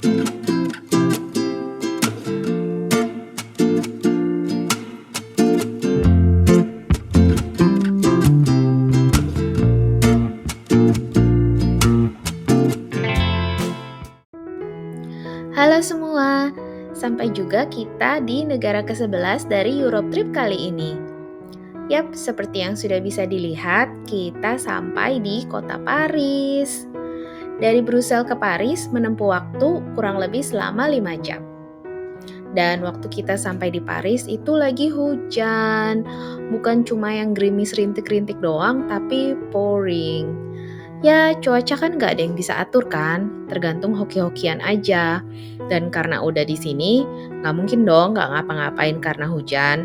Halo semua, sampai juga kita di negara ke-11 dari Europe Trip kali ini. Yap, seperti yang sudah bisa dilihat, kita sampai di kota Paris. Dari Brussels ke Paris menempuh waktu kurang lebih selama 5 jam. Dan waktu kita sampai di Paris itu lagi hujan. Bukan cuma yang gerimis rintik-rintik doang, tapi pouring. Ya, cuaca kan nggak ada yang bisa atur kan, tergantung hoki-hokian aja. Dan karena udah di sini, nggak mungkin dong nggak ngapa-ngapain karena hujan.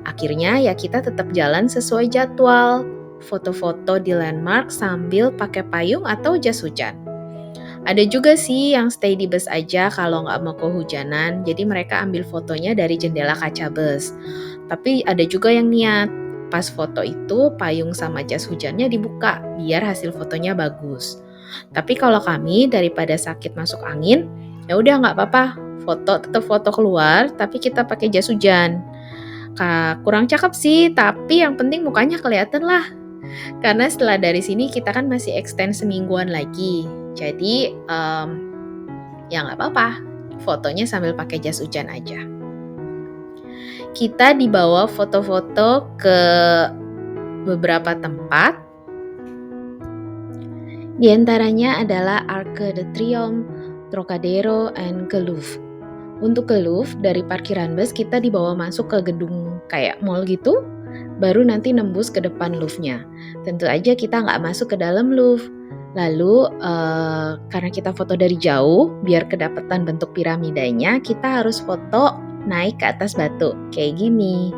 Akhirnya ya kita tetap jalan sesuai jadwal. Foto-foto di landmark sambil pakai payung atau jas hujan. Ada juga sih yang stay di bus aja kalau nggak mau kehujanan, jadi mereka ambil fotonya dari jendela kaca bus. Tapi ada juga yang niat, pas foto itu payung sama jas hujannya dibuka, biar hasil fotonya bagus. Tapi kalau kami daripada sakit masuk angin, ya udah nggak apa-apa, tetap foto keluar, tapi kita pakai jas hujan. Kurang cakep sih, tapi yang penting mukanya kelihatan lah. Karena setelah dari sini kita kan masih extend semingguan lagi. Jadi ya nggak apa-apa, fotonya sambil pakai jas hujan aja. Kita dibawa foto-foto ke beberapa tempat. Di antaranya adalah Arc de Triomphe, Trocadero, and ke Louvre. Untuk ke Louvre, dari parkiran bus kita dibawa masuk ke gedung kayak mall gitu, baru nanti nembus ke depan Louvre-nya. Tentu aja kita nggak masuk ke dalam Louvre. Lalu, karena kita foto dari jauh, biar kedapatan bentuk piramidanya, kita harus foto naik ke atas batu, kayak gini.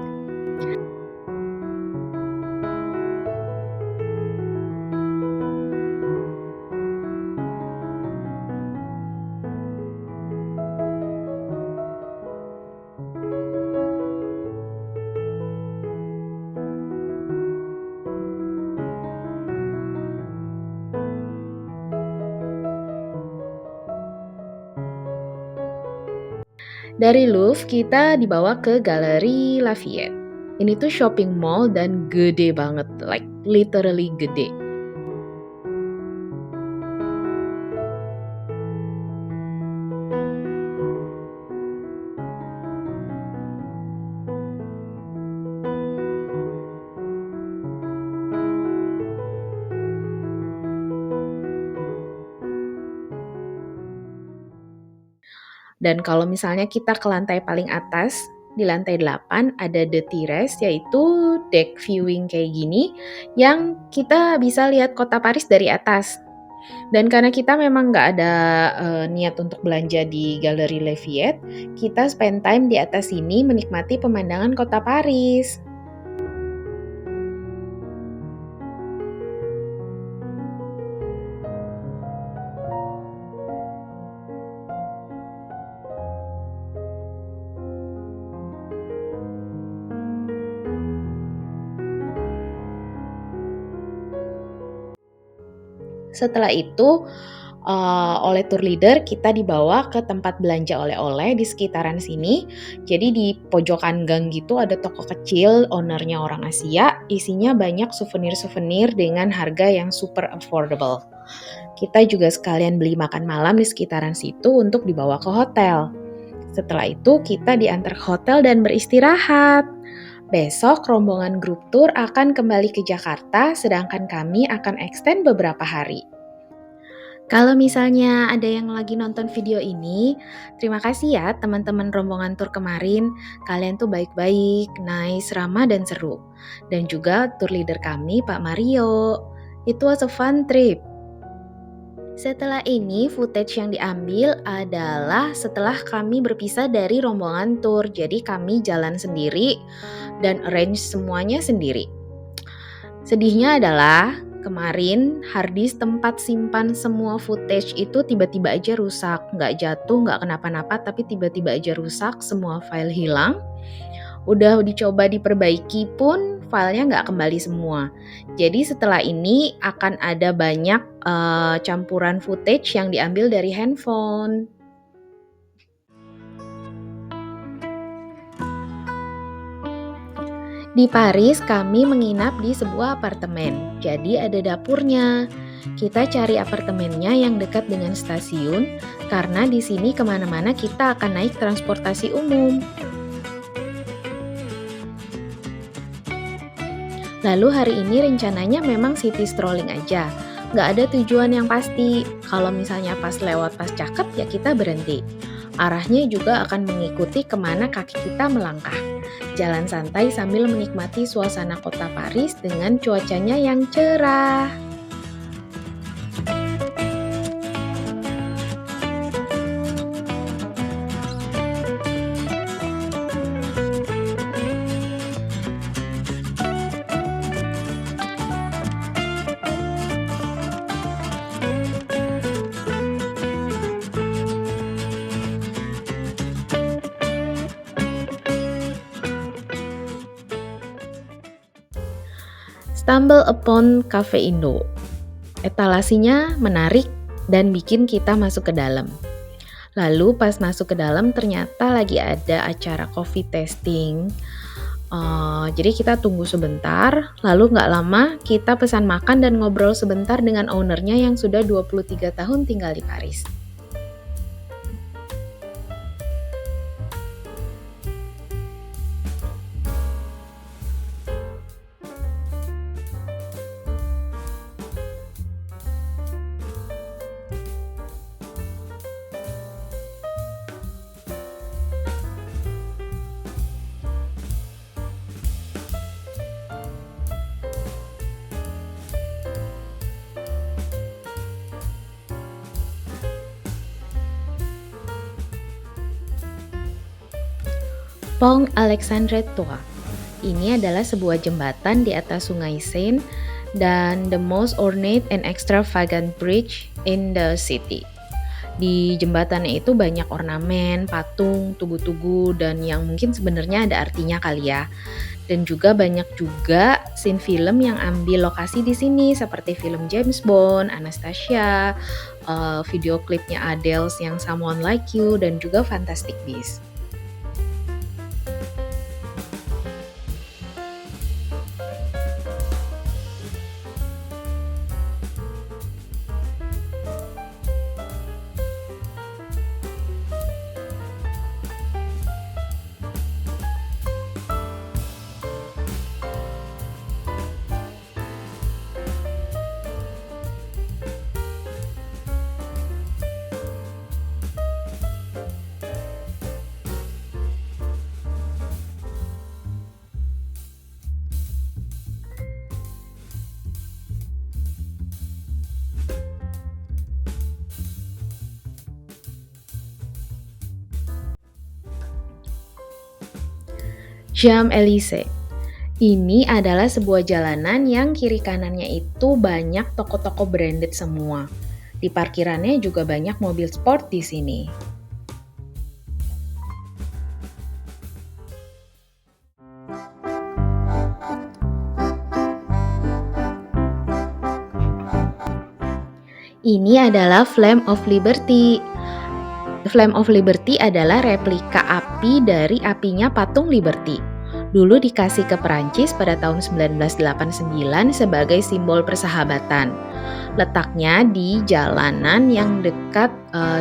Dari Louvre, kita dibawa ke Galeri Lafayette. Ini tuh shopping mall dan gede banget, like literally gede. Dan kalau misalnya kita ke lantai paling atas, di lantai 8 ada The Terrace, yaitu deck viewing kayak gini, yang kita bisa lihat kota Paris dari atas. Dan karena kita memang nggak ada niat untuk belanja di Galeri Lafayette, kita spend time di atas sini menikmati pemandangan kota Paris. Setelah itu, oleh tour leader kita dibawa ke tempat belanja oleh-oleh di sekitaran sini. Jadi di pojokan gang gitu ada toko kecil, ownernya orang Asia, isinya banyak souvenir-souvenir dengan harga yang super affordable. Kita juga sekalian beli makan malam di sekitaran situ untuk dibawa ke hotel. Setelah itu kita diantar ke hotel dan beristirahat. Besok rombongan grup tour akan kembali ke Jakarta, sedangkan kami akan extend beberapa hari. Kalau misalnya ada yang lagi nonton video ini, terima kasih ya teman-teman rombongan tour kemarin. Kalian tuh baik-baik, nice, ramah, dan seru. Dan juga tour leader kami, Pak Mario. It was a fun trip. Setelah ini, footage yang diambil adalah setelah kami berpisah dari rombongan tour. Jadi kami jalan sendiri dan arrange semuanya sendiri. Sedihnya adalah kemarin harddisk tempat simpan semua footage itu tiba-tiba aja rusak. Nggak jatuh, nggak kenapa-napa, tapi tiba-tiba aja rusak, semua file hilang. Udah dicoba diperbaiki pun filenya nggak kembali semua. Jadi setelah ini akan ada banyak campuran footage yang diambil dari handphone. Di Paris, kami menginap di sebuah apartemen, jadi ada dapurnya. Kita cari apartemennya yang dekat dengan stasiun, karena di sini kemana-mana kita akan naik transportasi umum. Lalu hari ini rencananya memang city strolling aja, nggak ada tujuan yang pasti. Kalau misalnya pas cakep ya kita berhenti. Arahnya juga akan mengikuti kemana kaki kita melangkah. Jalan santai sambil menikmati suasana kota Paris dengan cuacanya yang cerah. Stumble upon Cafe Indo. Etalasinya menarik dan bikin kita masuk ke dalam. Lalu pas masuk ke dalam ternyata lagi ada acara coffee tasting. Jadi kita tunggu sebentar, lalu nggak lama kita pesan makan dan ngobrol sebentar dengan ownernya yang sudah 23 tahun tinggal di Paris. Pont Alexandre Toa. Ini adalah sebuah jembatan di atas Sungai Seine dan the most ornate and extravagant bridge in the city. Di jembatannya itu banyak ornamen, patung, tugu-tugu, dan yang mungkin sebenarnya ada artinya kali ya. Dan juga banyak juga scene film yang ambil lokasi di sini seperti film James Bond, Anastasia, video klipnya Adele yang Someone Like You, dan juga Fantastic Beasts. Champs-Élysées. Ini adalah sebuah jalanan yang kiri kanannya itu banyak toko-toko branded semua. Di parkirannya juga banyak mobil sport di sini. Ini adalah Flame of Liberty. Flame of Liberty adalah replika api dari apinya patung Liberty. Dulu dikasih ke Perancis pada tahun 1989 sebagai simbol persahabatan. Letaknya di jalanan yang dekat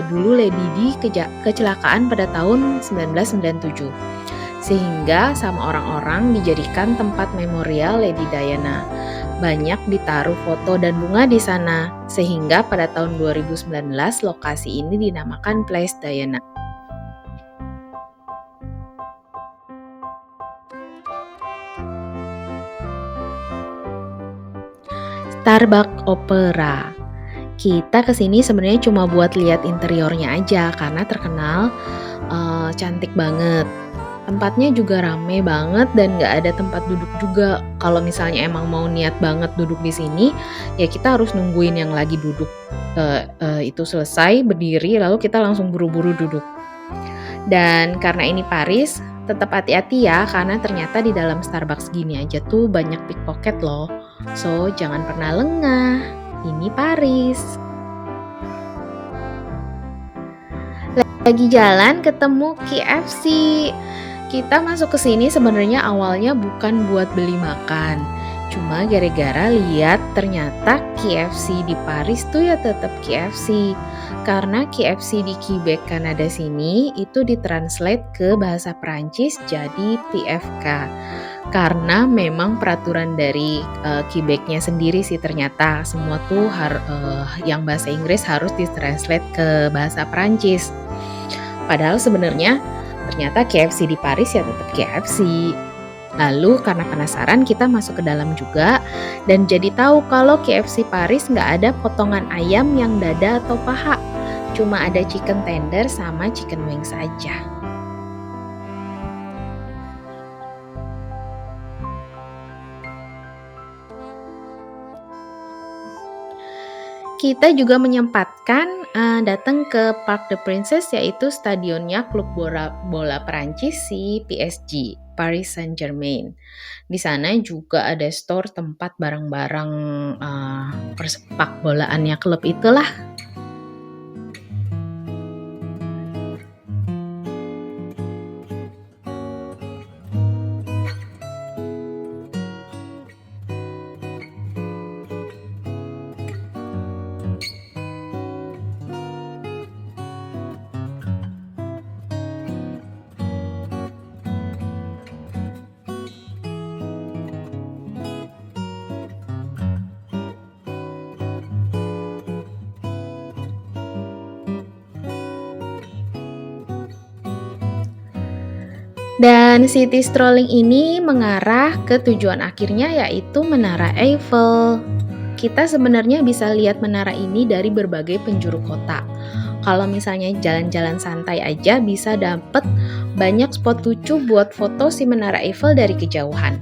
dulu Lady Di kecelakaan pada tahun 1997. Sehingga sama orang-orang dijadikan tempat memorial Lady Diana. Banyak ditaruh foto dan bunga di sana, sehingga pada tahun 2019 lokasi ini dinamakan Place Diana. Starbucks Opera. Kita kesini sebenarnya cuma buat lihat interiornya aja karena terkenal cantik banget. Tempatnya juga rame banget dan nggak ada tempat duduk juga. Kalau misalnya emang mau niat banget duduk di sini, ya kita harus nungguin yang lagi duduk itu selesai berdiri, lalu kita langsung buru-buru duduk. Dan karena ini Paris, tetap hati-hati ya, karena ternyata di dalam Starbucks gini aja tuh banyak pickpocket loh. So, jangan pernah lengah. Ini Paris. Lagi jalan ketemu KFC. Kita masuk ke sini sebenarnya awalnya bukan buat beli makan. Cuma gara-gara lihat ternyata KFC di Paris tuh ya tetap KFC. Karena KFC di Quebec, Kanada sini itu ditranslate ke bahasa Prancis jadi PFK. Karena memang peraturan dari Quebecnya sendiri sih ternyata semua tuh yang bahasa Inggris harus ditranslate ke bahasa Prancis. Padahal sebenarnya ternyata KFC di Paris ya tetap KFC. Lalu karena penasaran kita masuk ke dalam juga dan jadi tahu kalau KFC Paris nggak ada potongan ayam yang dada atau paha. Cuma ada chicken tender sama chicken wings saja. Kita juga menyempatkan datang ke Parc des Princes, yaitu stadionnya klub bola Perancis si PSG, Paris Saint-Germain. Di sana juga ada store tempat barang-barang persepak bolaannya klub itulah. Dan city strolling ini mengarah ke tujuan akhirnya yaitu Menara Eiffel. Kita sebenarnya bisa lihat menara ini dari berbagai penjuru kota. Kalau misalnya jalan-jalan santai aja bisa dapet banyak spot lucu buat foto si Menara Eiffel dari kejauhan.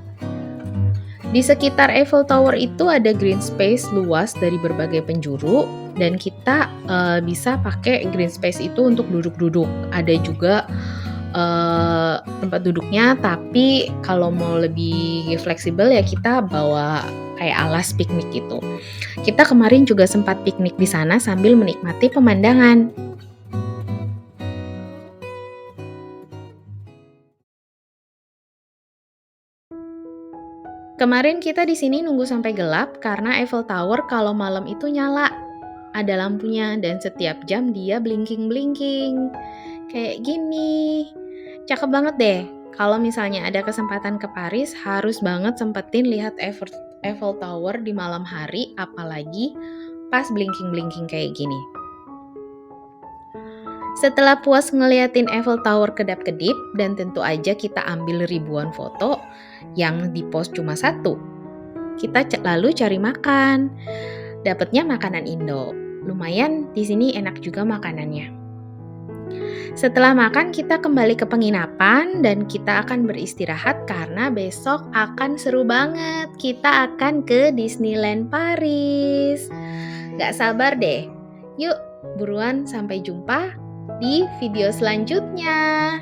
Di sekitar Eiffel Tower itu ada green space luas dari berbagai penjuru dan kita bisa pakai green space itu untuk duduk-duduk. Ada juga tempat duduknya, tapi kalau mau lebih fleksibel ya kita bawa kayak alas piknik gitu. Kita kemarin juga sempat piknik di sana sambil menikmati pemandangan. Kemarin kita di sini nunggu sampai gelap karena Eiffel Tower kalau malam itu nyala. Ada lampunya dan setiap jam dia blinking-blinking. Kayak gini. Cakep banget deh. Kalau misalnya ada kesempatan ke Paris, harus banget sempetin lihat Eiffel Tower di malam hari, apalagi pas blinking-blinking kayak gini. Setelah puas ngeliatin Eiffel Tower kedap-kedip, dan tentu aja kita ambil ribuan foto yang di-post cuma satu, kita lalu cari makan. Dapatnya makanan Indo. Lumayan di sini enak juga makanannya. Setelah makan kita kembali ke penginapan dan kita akan beristirahat karena besok akan seru banget. Kita akan ke Disneyland Paris. Gak sabar deh. Yuk buruan sampai jumpa di video selanjutnya.